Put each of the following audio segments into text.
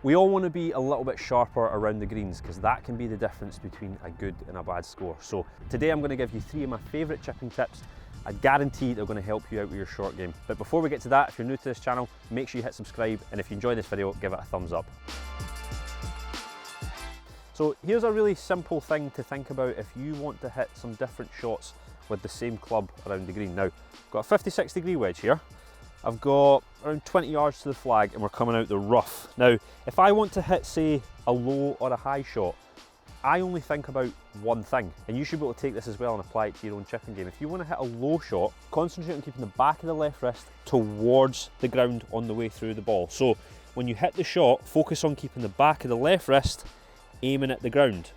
We all want to be a little bit sharper around the greens because that can be the difference between a good and a bad score. So today I'm going to give you 3 of my favourite chipping tips. I guarantee they're going to help you out with your short game. But before we get to that, if you're new to this channel, make sure you hit subscribe, and if you enjoy this video, give it a thumbs up. So here's a really simple thing to think about if you want to hit some different shots with the same club around the green. Now, I've got a 56-degree wedge here. I've got around 20 yards to the flag and we're coming out the rough. Now, if I want to hit, say, a low or a high shot, I only think about one thing, and you should be able to take this as well and apply it to your own chipping game. If you want to hit a low shot, concentrate on keeping the back of the left wrist towards the ground on the way through the ball. So when you hit the shot, focus on keeping the back of the left wrist aiming at the ground.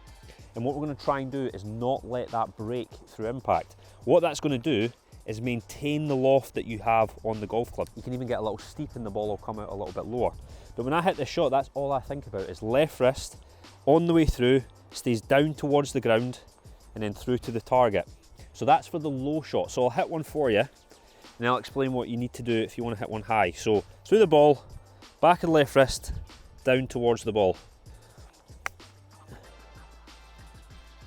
And what we're going to try and do is not let that break through impact. What that's going to do is maintain the loft that you have on the golf club. You can even get a little steep and the ball will come out a little bit lower. But when I hit the shot, that's all I think about is left wrist on the way through, stays down towards the ground and then through to the target. So that's for the low shot. So I'll hit one for you and I'll explain what you need to do if you want to hit one high. So through the ball, back of the left wrist, down towards the ball.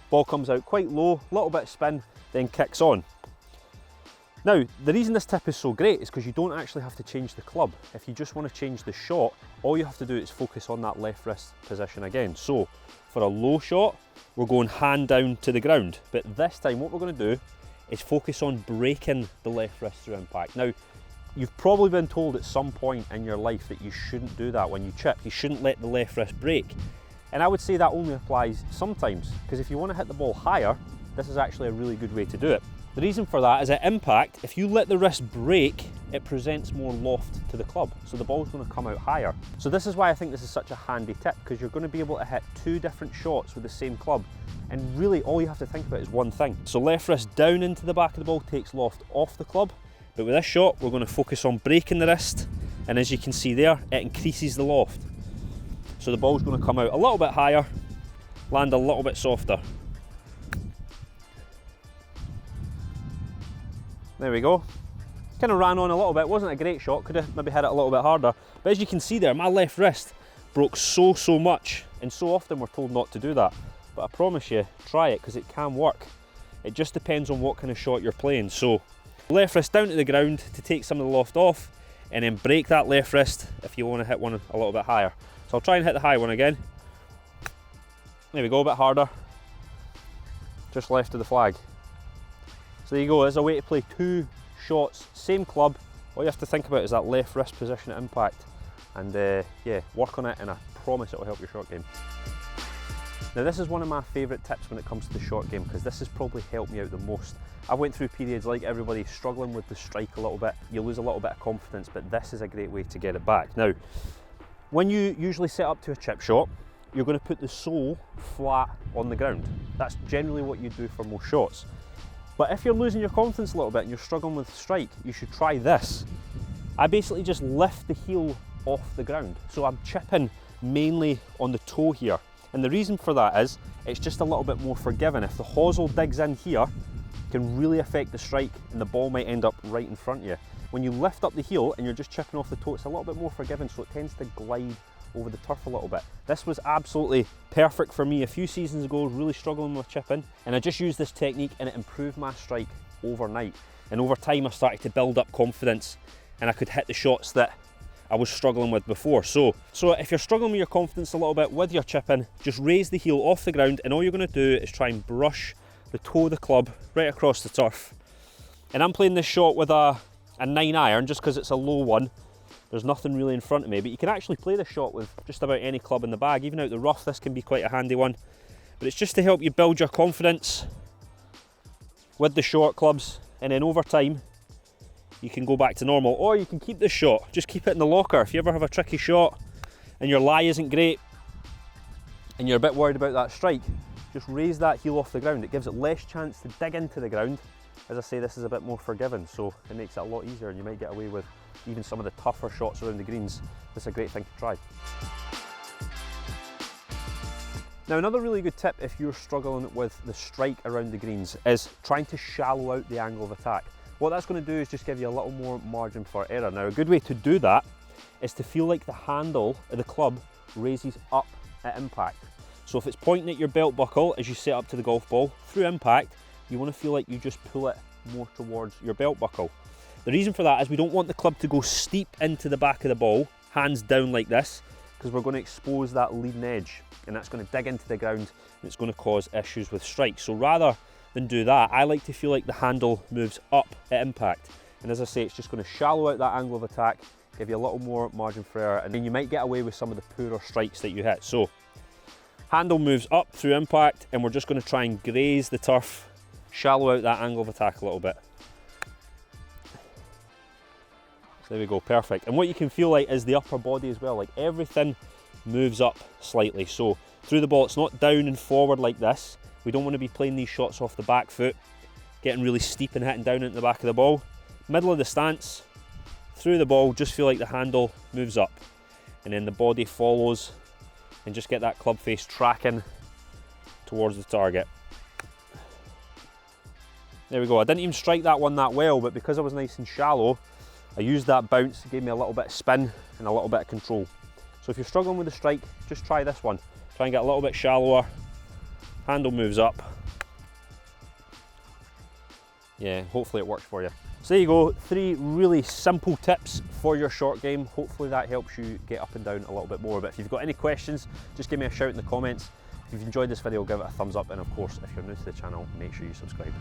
Ball comes out quite low, a little bit of spin, then kicks on. Now, the reason this tip is so great is because you don't actually have to change the club. If you just want to change the shot, all you have to do is focus on that left wrist position again. So, for a low shot, we're going hand down to the ground. But this time, what we're going to do is focus on breaking the left wrist through impact. Now, you've probably been told at some point in your life that you shouldn't do that when you chip. You shouldn't let the left wrist break. And I would say that only applies sometimes, because if you want to hit the ball higher, this is actually a really good way to do it. The reason for that is at impact, if you let the wrist break, it presents more loft to the club, so the ball's going to come out higher. So this is why I think this is such a handy tip, because you're going to be able to hit 2 different shots with the same club, and really all you have to think about is one thing. So left wrist down into the back of the ball takes loft off the club, but with this shot we're going to focus on breaking the wrist, and as you can see there, it increases the loft. So the ball's going to come out a little bit higher, land a little bit softer. There we go. Kind of ran on a little bit, wasn't a great shot, could have maybe hit it a little bit harder. But as you can see there, my left wrist broke so much, and so often we're told not to do that. But I promise you, try it because it can work. It just depends on what kind of shot you're playing. So left wrist down to the ground to take some of the loft off, and then break that left wrist if you want to hit one a little bit higher. So I'll try and hit the high one again. There we go, a bit harder. Just left of the flag. So there you go, there's a way to play 2 shots, same club. All you have to think about is that left wrist position at impact. And yeah, work on it, and I promise it will help your short game. Now this is one of my favourite tips when it comes to the short game, because this has probably helped me out the most. I went through periods like everybody, struggling with the strike a little bit. You lose a little bit of confidence, but this is a great way to get it back. Now, when you usually set up to a chip shot, you're going to put the sole flat on the ground. That's generally what you do for most shots. But if you're losing your confidence a little bit and you're struggling with strike, you should try this. I basically just lift the heel off the ground. So I'm chipping mainly on the toe here. And the reason for that is, it's just a little bit more forgiving. If the hosel digs in here, it can really affect the strike and the ball might end up right in front of you. When you lift up the heel and you're just chipping off the toe, it's a little bit more forgiving, so it tends to glide over the turf a little bit. This was absolutely perfect for me a few seasons ago, really struggling with chipping, and I just used this technique and it improved my strike overnight. And over time I started to build up confidence and I could hit the shots that I was struggling with before. So if you're struggling with your confidence a little bit with your chipping, just raise the heel off the ground, and all you're going to do is try and brush the toe of the club right across the turf. And I'm playing this shot with a 9 iron just because it's a low one. There's nothing really in front of me, but you can actually play this shot with just about any club in the bag. Even out the rough, this can be quite a handy one. But it's just to help you build your confidence with the short clubs, and then over time you can go back to normal. Or you can keep this shot, just keep it in the locker. If you ever have a tricky shot and your lie isn't great and you're a bit worried about that strike, just raise that heel off the ground. It gives it less chance to dig into the ground. As I say, this is a bit more forgiving, so it makes it a lot easier, and you might get away with even some of the tougher shots around the greens. This is a great thing to try. Now, another really good tip if you're struggling with the strike around the greens is trying to shallow out the angle of attack. What that's going to do is just give you a little more margin for error. Now, a good way to do that is to feel like the handle of the club raises up at impact. So if it's pointing at your belt buckle as you set up to the golf ball, through impact, you want to feel like you just pull it more towards your belt buckle. The reason for that is we don't want the club to go steep into the back of the ball, hands down like this, because we're going to expose that leading edge, and that's going to dig into the ground and it's going to cause issues with strikes. So rather than do that, I like to feel like the handle moves up at impact. And as I say, it's just going to shallow out that angle of attack, give you a little more margin for error, and then you might get away with some of the poorer strikes that you hit. So handle moves up through impact, and we're just going to try and graze the turf, shallow out that angle of attack a little bit. There we go, perfect. And what you can feel like is the upper body as well, like everything moves up slightly. So through the ball, it's not down and forward like this. We don't want to be playing these shots off the back foot, getting really steep and hitting down into the back of the ball. Middle of the stance, through the ball, just feel like the handle moves up, and then the body follows, and just get that club face tracking towards the target. There we go. I didn't even strike that one that well, but because I was nice and shallow, I used that bounce, it gave me a little bit of spin and a little bit of control. So if you're struggling with the strike, just try this one. Try and get a little bit shallower, handle moves up. Yeah, hopefully it works for you. So there you go, 3 really simple tips for your short game. Hopefully that helps you get up and down a little bit more. But if you've got any questions, just give me a shout in the comments. If you've enjoyed this video, give it a thumbs up, and of course, if you're new to the channel, make sure you subscribe.